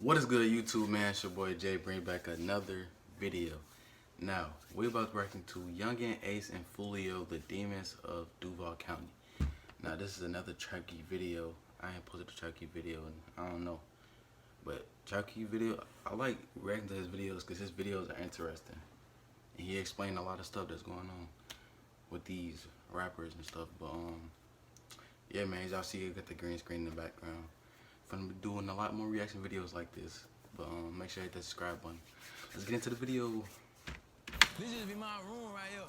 What is good, YouTube, man? It's your boy Jay, bring back another video. Now, we're about to react to Yungeen, Ace, and Foolio, the Demons of Duval County. Now, this is another Chucky video. I ain't posted a Chucky video and I don't know. But Chucky video, I like reacting to his videos because his videos are interesting. And he explained a lot of stuff that's going on with these rappers and stuff. But yeah, man, as y'all see, you got the green screen in the background. I'm gonna be doing a lot more reaction videos like this. But make sure you hit that subscribe button. Let's get into the video. This just be my room right here.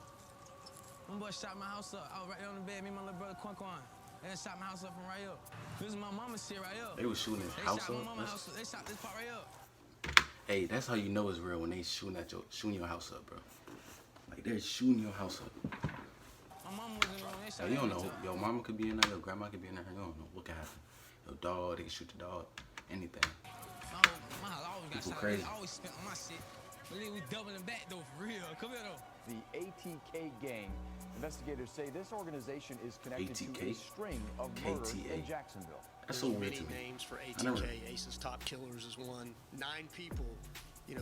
One boy shot my house up. I was right there on the bed, me and my little brother Quan. They shot my house up from right here. This is my mama's shit right here. They was shooting his house up. They shot this part right here. Hey, that's how you know it's real, when they shooting your house up, bro. Like they're shooting your house up. My mama was in the room. They shot you don't know. Your mama could be in there. Your grandma could be in there. You don't know what can happen. Your dog, they can shoot the dog. Anything. My house always got People shot. crazy. I always spent on my shit. But then we doubling back though, for real. Come here though. The ATK gang. Investigators say this organization is connected ATK? to a string of murders in Jacksonville. That's so weird to me. Names for ATK, Ace's top killers is one. 9 people,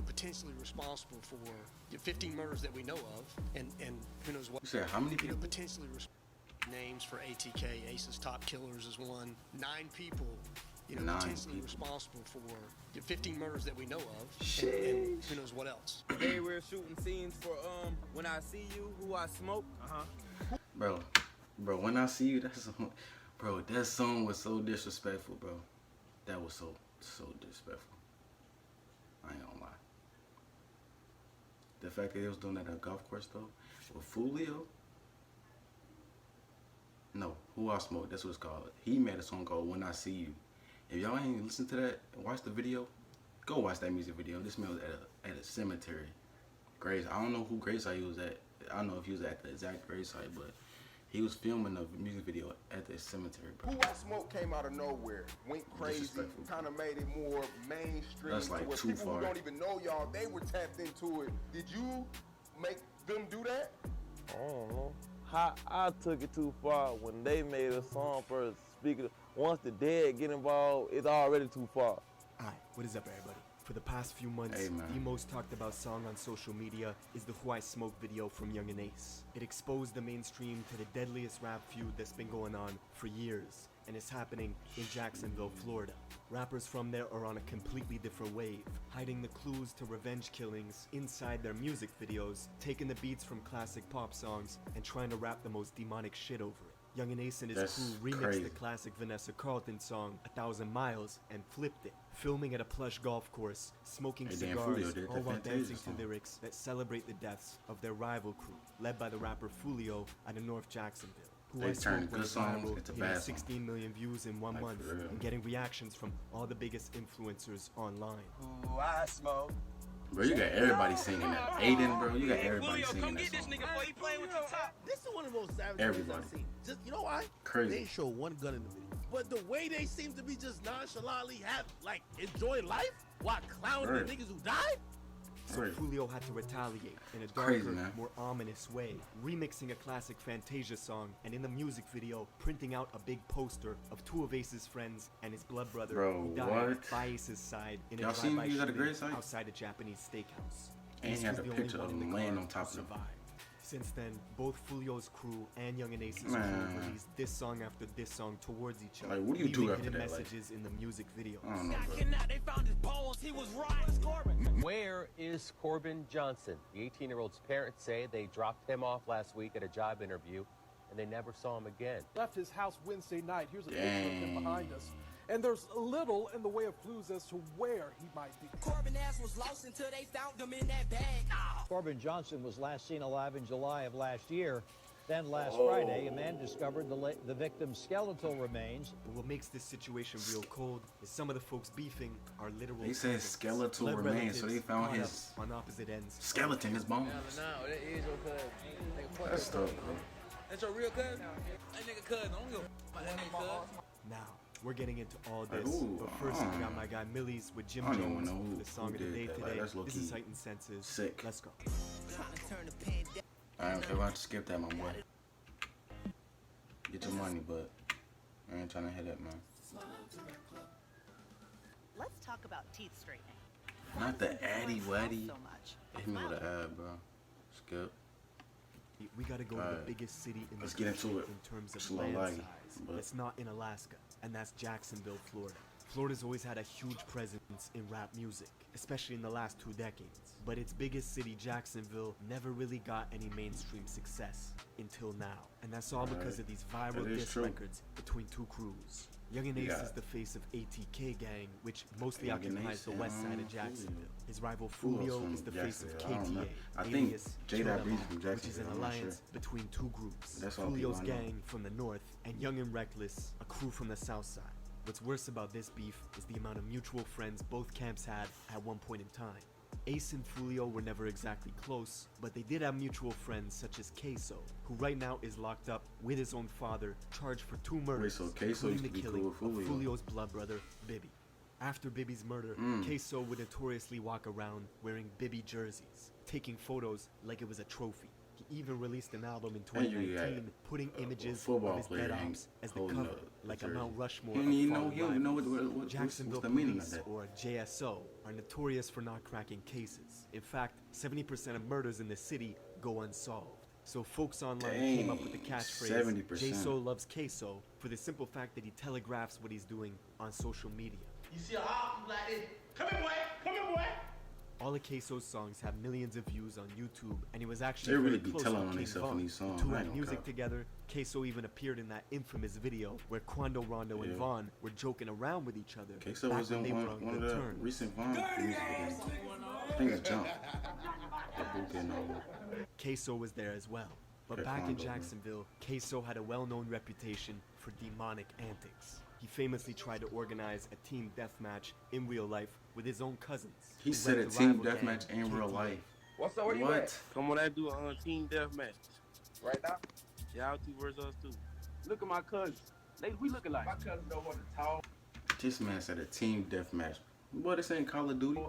potentially responsible for 15 murders that we know of, and who knows what. You said how many people? Potentially names for ATK, Ace's top killers is one. 9 people, potentially responsible for 15 murders that we know of, and who knows what else. Today we're shooting scenes for When I See You, Who I Smoke. Bro, When I See You, bro, that song was so disrespectful, bro. That was so disrespectful. I ain't gonna lie. The fact that they was doing that at a golf course though, with Foolio. No, Who I Smoke, that's what it's called. He made a song called When I See You. If y'all ain't listen to that and watch the video, go watch that music video. This man was at a cemetery. Grace, I don't know who grave site he was at. I don't know if he was at the exact grave site, but he was filming a music video at the cemetery, bro. Who I Smoke came out of nowhere, went crazy, kind of made it more mainstream. That's like to too people far. who don't even know y'all, they were tapped into it. Did you make them do that? I don't know. How I took it too far when they made a song for speaking. Once the dead get involved, it's already too far. Hi, what is up, everybody? For the past few months, the most talked about song on social media is the Who I Smoke video from Yungeen Ace. It exposed the mainstream to the deadliest rap feud that's been going on for years, and it's happening in Jacksonville, Florida. Rappers from there are on a completely different wave, hiding the clues to revenge killings inside their music videos, taking the beats from classic pop songs, and trying to rap the most demonic shit over it. Yungeen Ace and his crew remixed the classic Vanessa Carlton song 1,000 Miles and flipped it, filming at a plush golf course, smoking cigars, all while dancing to lyrics that celebrate the deaths of their rival crew, led by the rapper Foolio out of North Jacksonville. Who I Smoke went viral, getting 16 million views in 1 month, and getting reactions from all the biggest influencers online. Who I Smoke. Bro, you got everybody singing that. Aiden, bro, you got everybody singing that song. This is one of the most savage videos I've seen. Just, you know why? Crazy. They ain't show one gun in the video. But the way they seem to be just nonchalantly enjoying life while clowning the niggas who died? So Foolio had to retaliate in a darker, more ominous way, remixing a classic Fantasia song, and in the music video, printing out a big poster of 2 of Ace's friends and his blood brother who died by Ace's side in a drive-by shooting outside a Japanese steakhouse. And he has a picture of him laying on top of him. Since then, both Foolio's crew and Yungeen Ace's crew released this song after this song towards each other, like, what do you do after hidden that? messages in the music videos. I don't know, bro. Where is Corbin Johnson? The 18-year-old's parents say they dropped him off last week at a job interview, and they never saw him again. Left his house Wednesday night. Here's a picture of him behind us. And there's little in the way of clues as to where he might be. Corbin ass was lost until they found him in that bag. Corbin Johnson was last seen alive in July of last year. Then last Friday, a man discovered the victim's skeletal remains. But what makes this situation real cold is some of the folks beefing are literal. He said skeletal remains, so they found his on opposite ends. Skeleton, his bones. No, that is your cousin. That's tough, bro. That's your real cousin? That nigga cousin. I don't give a fuck about that nigga cousin. Now, we're getting into all this, but first we got my guy Millie's with Jim Jones for the song of the day today. This is Heightened Senses. Sick. Let's go. Alright, okay, we'll have to skip that, my boy. Get your money, but I ain't trying to hit that, man. let's talk about teeth straightening. Not the Addy Waddy. So much. Hit me with an ad, bro. Skip. We gotta go to the biggest city in the Let's get into country it. in terms of Slow land laggy, size. but- It's not in Alaska, and that's Jacksonville, Florida. Florida's always had a huge presence in rap music, especially in the last 2 decades. But its biggest city, Jacksonville, never really got any mainstream success until now. And that's all because of these viral That is diss true. records between 2 crews. Yungeen Ace Yeah. is the face of ATK Gang, which mostly Yungeen occupies Ace the west side and of Jacksonville. Foolio. His rival Foolio's Foolio from is the face of Jacksonville. I don't know. KTA, I think alias J.Dot Chilla, B's from which is an Jacksonville, I'm not alliance sure. between 2 groups. That's all people Foolio's I know. gang from the north and Young and Reckless, a crew from the south side. What's worse about this beef is the amount of mutual friends both camps had at one point in time. Ace and Foolio were never exactly close, but they did have mutual friends such as Queso, who right now is locked up with his own father, charged for 2 murders, so Queso including used the to be killing cool of with Foolio. Foolio's blood brother, Bibby. After Bibby's murder, Queso would notoriously walk around wearing Bibby jerseys, taking photos like it was a trophy. He even released an album in And you 2019 got putting a images football of his player dead hang- ops as the holding cover, a like a jersey. Mount Rushmore You of don't even know- fallen you don't know rivals. what's Jacksonville the meaning of police, that. or JSO, are notorious for not cracking cases. In fact, 70% of murders in the city go unsolved. So folks online came up with the catchphrase, 70%. JSO loves Queso, for the simple fact that he telegraphs what he's doing on social media. You see a hop like this. Come here, boy. Come here, boy. All of Queso's songs have millions of views on YouTube, and he was actually They really very be close telling with on King themselves in Von. these songs. The two I had ain't music gonna cap. together. Queso even appeared in that infamous video where Quando, Rondo, and Yeah. Von were joking around with each other. Queso back was when in they were on one of good the terms. recent Von music videos. I think it's Jump. The book and Queso was there as well. But Okay, back in Quando, bro. Jacksonville, Queso had a well-known reputation for demonic antics. He famously tried to organize a team deathmatch in real life with his own cousins. He who said led a the team rival gang, deathmatch in real KTA. life. What's up? Where you What? at? Come on, I do a team deathmatch. Right now? Y'all 2 versus us 2. Look at my cousins. We looking like. My cousins don't want to talk. This man said a team deathmatch. What, this ain't Call of Duty?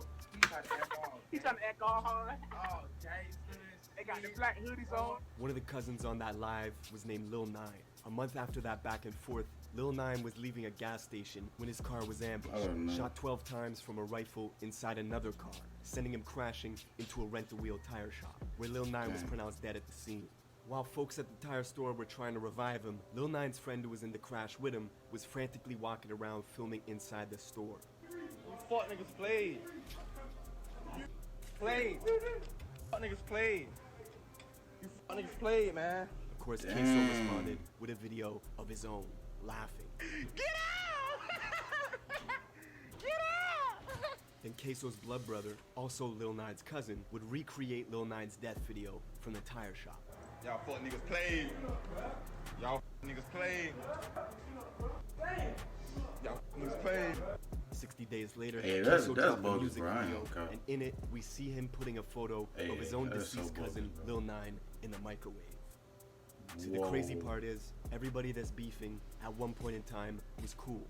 He's trying to act all hard. Oh, Jason. They got the black hoodies on. One of the cousins on that live was named Lil Nine. A month after that back and forth, Lil Nine was leaving a gas station when his car was ambushed, Oh, no. shot 12 times from a rifle inside another car, sending him crashing into a rent-a-wheel tire shop, where Lil Nine was Dang. pronounced dead at the scene. While folks at the tire store were trying to revive him, Lil Nine's friend who was in the crash with him was frantically walking around filming inside the store. You fuck niggas played. Played. Fuck niggas played. You fuck niggas played, man. Of course, Queso Damn. responded with a video of his own, laughing. Get out! Get out! Then Queso's blood brother, also Lil Nine's cousin, would recreate Lil Nine's death video from the tire shop. Y'all fuck niggas played. Y'all niggas played. Y'all niggas played. 60 days later, Hey, that's Queso dropped a bogus, music bro. I ain't video, gonna cap. and in it, we see him putting a photo Hey, of his own that's so deceased cousin, bogus, bro. Lil Nine, in the microwave. See, the crazy Whoa. part is, everybody that's beefing, at one point in time, was cool.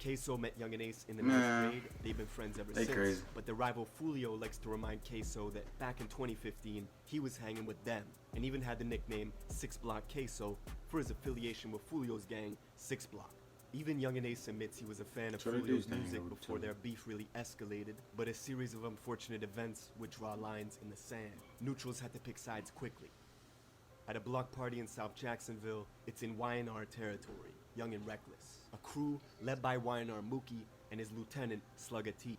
Queso met Young and Ace in the Nah. 9th grade. They've been friends ever They since. crazy. But the rival Foolio likes to remind Queso that back in 2015, he was hanging with them, and even had the nickname 6 Block Queso for his affiliation with Foolio's gang, 6 Block. Even Young and Ace admits he was a fan of So they do Foolio's stand music over before too. their beef really escalated, but a series of unfortunate events would draw lines in the sand. Neutrals had to pick sides quickly. At a block party in South Jacksonville, it's in YNR territory, Young and Reckless. A crew led by YNR Mookie and his lieutenant, Slugga T.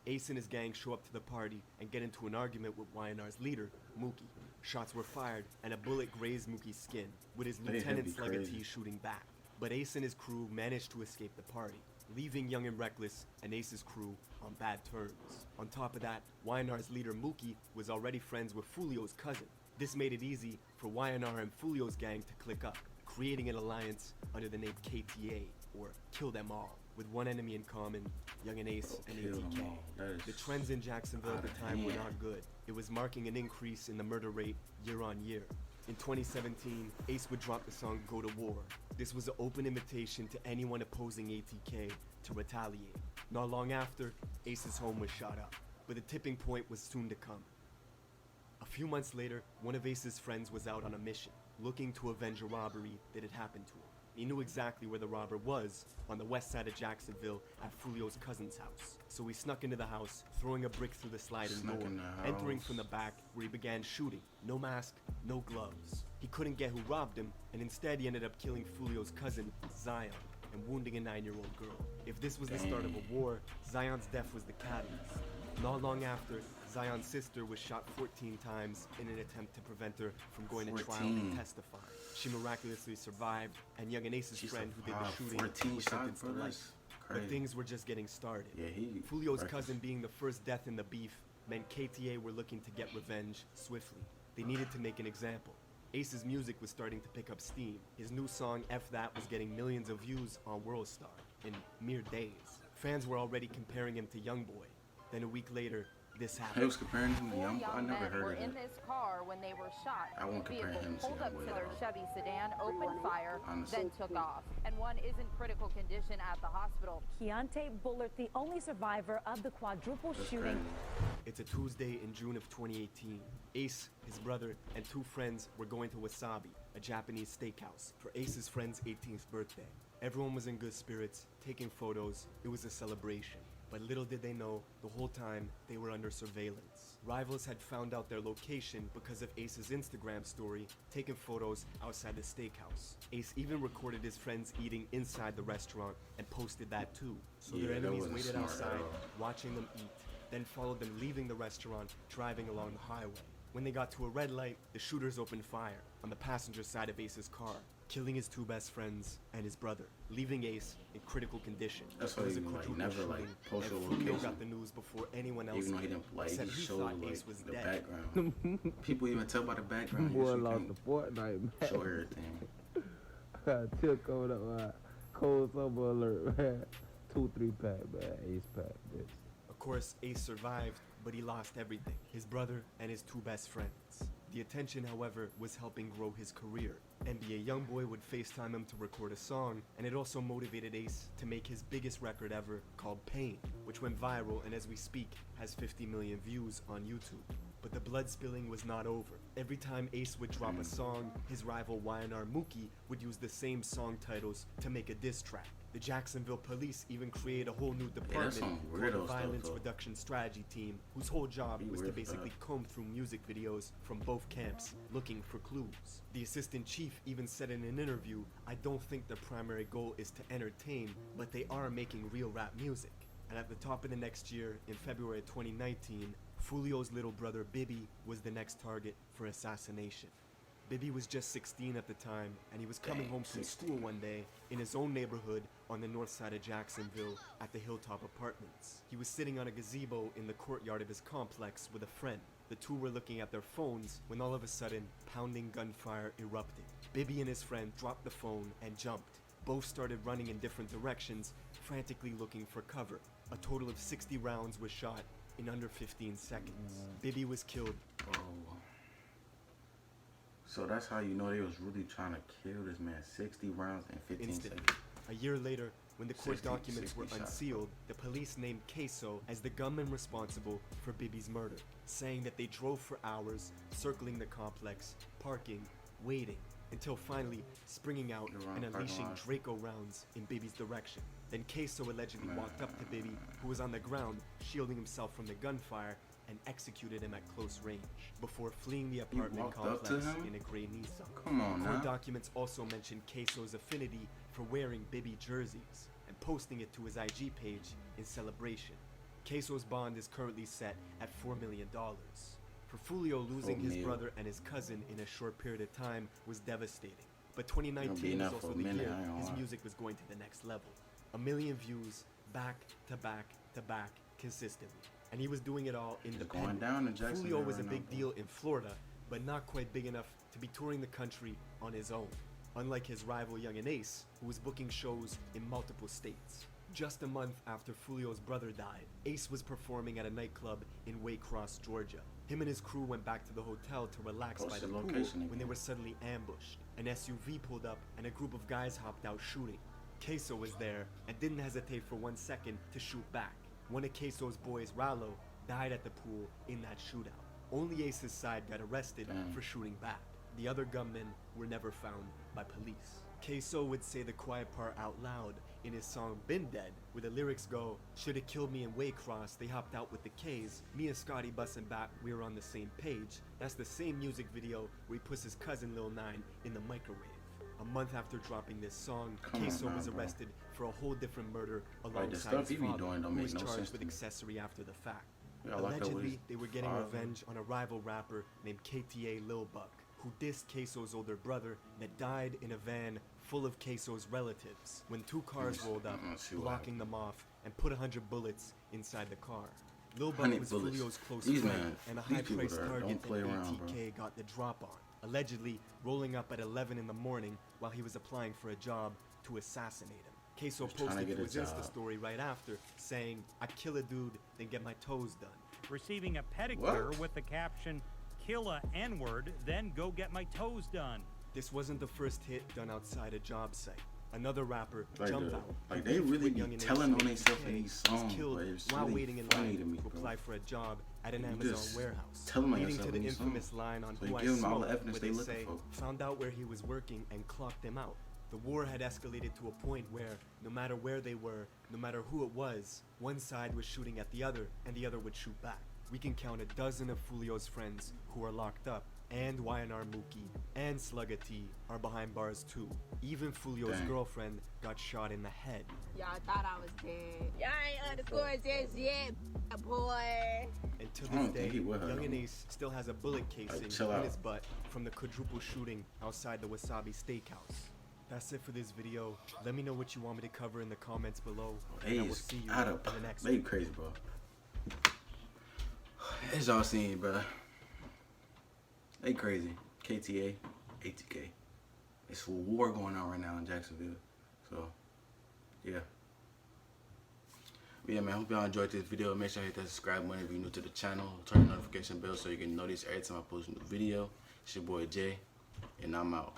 Ace and his gang show up to the party and get into an argument with YNR's leader, Mookie. Shots were fired and a bullet grazed Mookie's skin, with his They lieutenant be Slugga crazy. T shooting back. But Ace and his crew managed to escape the party, leaving Young and Reckless and Ace's crew on bad terms. On top of that, YNR's leader Mookie was already friends with Foolio's cousin. This made it easy for YNR and Foolio's gang to click up, creating an alliance under the name KTA, or Kill Them All, with one enemy in common, Young and Ace and Kill 'em ATK. all. That is The trends in Jacksonville at the outta time were hand. not good. It was marking an increase in the murder rate year on year. In 2017, Ace would drop the song Go to War. This was an open invitation to anyone opposing ATK to retaliate. Not long after, Ace's home was shot up, but the tipping point was soon to come. A few months later, one of Ace's friends was out on a mission, looking to avenge a robbery that had happened to him. He knew exactly where the robber was, on the west side of Jacksonville at Foolio's cousin's house. So he snuck into the house, throwing a brick through the sliding door, entering from the back where he began shooting. No mask, no gloves. He couldn't get who robbed him, and instead he ended up killing Foolio's cousin, Zion, and wounding a 9-year-old girl. If this was the start of a war, Zion's death was the catalyst. Not long after, Zion's sister was shot 14 times in an attempt to prevent her from going to trial and testifying. She miraculously survived, and Young and Ace's friend who did the shooting was sentenced to life. But things were just getting started. Foolio's cousin being the first death in the beef meant KTA were looking to get revenge swiftly. They needed to make an example. Ace's music was starting to pick up steam. His new song, F That, was getting millions of views on WorldStar in mere days. Fans were already comparing him to Youngboy. Then a week later, this happened. He was comparing him to Young. I never heard were of in that. this car when they were shot. I won't compare him to pulled up to Youngboy. their Chevy sedan, opened fire, Honestly. then took off. And one is in critical condition at the hospital. Keontae Bullard, the only survivor of the quadruple shooting. It's a Tuesday in June of 2018. Ace, his brother, and 2 friends were going to Wasabi, a Japanese steakhouse, for Ace's friend's 18th birthday. Everyone was in good spirits, taking photos. It was a celebration. But little did they know, the whole time, they were under surveillance. Rivals had found out their location because of Ace's Instagram story, taking photos outside the steakhouse. Ace even recorded his friends eating inside the restaurant and posted that too. So their enemies waited outside, watching them eat, then followed them leaving the restaurant, driving along the highway. When they got to a red light, the shooters opened fire on the passenger side of Ace's car, killing his 2 best friends and his brother, leaving Ace in critical condition. That's why he never post your Foolio location. got the news before anyone else Even though he did. didn't Except he he showed thought Ace was the dead. background. People even tell by the background. Boy lost the Fortnite, man. Show everything. Took over the cold summer alert, man. 2-3 pack, man. Ace pack, bitch. Of course, Ace survived, but he lost everything. His brother and his 2 best friends. The attention, however, was helping grow his career. NBA Youngboy would FaceTime him to record a song, and it also motivated Ace to make his biggest record ever called Pain, which went viral and as we speak has 50 million views on YouTube. But the blood spilling was not over. Every time Ace would drop a song, his rival YNR Mookie would use the same song titles to make a diss track. The Jacksonville police even created a whole new department called the Violence Reduction Strategy Team, whose whole job was to basically comb through music videos from both camps, looking for clues. The assistant chief even said in an interview, "I don't think their primary goal is to entertain, but they are making real rap music." And at the top of the next year, in February 2019, Foolio's little brother Bibby was the next target for assassination. Bibby was just 16 at the time, and he was coming home from school one day in his own neighborhood on the north side of Jacksonville at the Hilltop Apartments. He was sitting on a gazebo in the courtyard of his complex with a friend. The 2 were looking at their phones when all of a sudden, pounding gunfire erupted. Bibby and his friend dropped the phone and jumped. Both started running in different directions, frantically looking for cover. A total of 60 rounds was shot in under 15 seconds. Bibby was killed. So that's how you know they was really trying to kill this man. 60 rounds in 15 instantly. seconds. A year later, when the court 60 documents were shots. unsealed, the police named Queso as the gunman responsible for Bibby's murder, saying that they drove for hours, circling the complex, parking, waiting, until finally springing out and unleashing Draco rounds in Bibby's direction. Then Queso allegedly walked up to Bibby, who was on the ground, shielding himself from the gunfire, and executed him at close range before fleeing the apartment complex in a gray Nissan. Come on Court now. documents also mentioned Queso's affinity for wearing Bibby jerseys and posting it to his IG page in celebration. Queso's bond is currently set at $4 million. For Foolio, losing his brother and his cousin in a short period of time was devastating. But 2019 was also the year his music was going to the next level. 1 million views, back to back to back, consistently. And he was doing it all independent. Foolio was a big deal in Florida, but not quite big enough to be touring the country on his own. Unlike his rival Young and Ace, who was booking shows in multiple states. Just a month after Foolio's brother died, Ace was performing at a nightclub in Waycross, Georgia. Him and his crew went back to the hotel to relax by the pool when they were suddenly ambushed. An SUV pulled up and a group of guys hopped out shooting. Queso was there and didn't hesitate for 1 second to shoot back. One of Queso's boys, Rallo, died at the pool in that shootout. Only Ace's side got arrested for shooting back. The other gunmen were never found by police. Queso would say the quiet part out loud in his song Been Dead, where the lyrics go, shoulda killed me in Waycross, they hopped out with the K's, me and Scotty bustin' back, we were on the same page. That's the same music video where he puts his cousin Lil 9 in the microwave. A month after dropping this song, Queso was arrested for a whole different murder alongside his father, who was charged with accessory after the fact. Allegedly, they were getting revenge on a rival rapper named KTA Lil Buck, who dissed Queso's older brother that died in a van full of Queso's relatives when two cars rolled up, blocking them off, and put 100 bullets inside the car. Lil Buck was Foolio's close friend, and a high-priced target that ATK got the drop on, allegedly rolling up at 11 in the morning while he was applying for a job to assassinate him. Queso posted to his Insta story right after, saying, "I kill a dude, then get my toes done." Receiving a pedicure with the caption, "Kill a N-word, then go get my toes done." This wasn't the first hit done outside a job site. Another rapper, Like Duval, they really be telling on themselves in these songs, killed while really waiting in line to apply for a job at an Amazon warehouse, leading to the infamous line on Who I Smoke, where they say, found out where he was working and clocked him out. The war had escalated to a point where, no matter where they were, no matter who it was, one side was shooting at the other, and the other would shoot back. We can count a dozen of Foolio's friends who are locked up, and YNR Mookie and Slugga T are behind bars too. Even Foolio's girlfriend got shot in the head. Y'all thought I was dead. Y'all ain't underscore just yet, boy. And to this day, Yungeen Ace still has a bullet casing in his butt from the quadruple shooting outside the Wasabi Steakhouse. That's it for this video. Let me know what you want me to cover in the comments below, and I will see you in the next one. They crazy, bro. As y'all seen, bro. They crazy. KTA, ATK. It's a war going on right now in Jacksonville. So, yeah. But yeah, man, hope y'all enjoyed this video. Make sure you hit that subscribe button if you're new to the channel. Turn the notification bell so you can notice every time I post a new video. It's your boy Jay, and I'm out.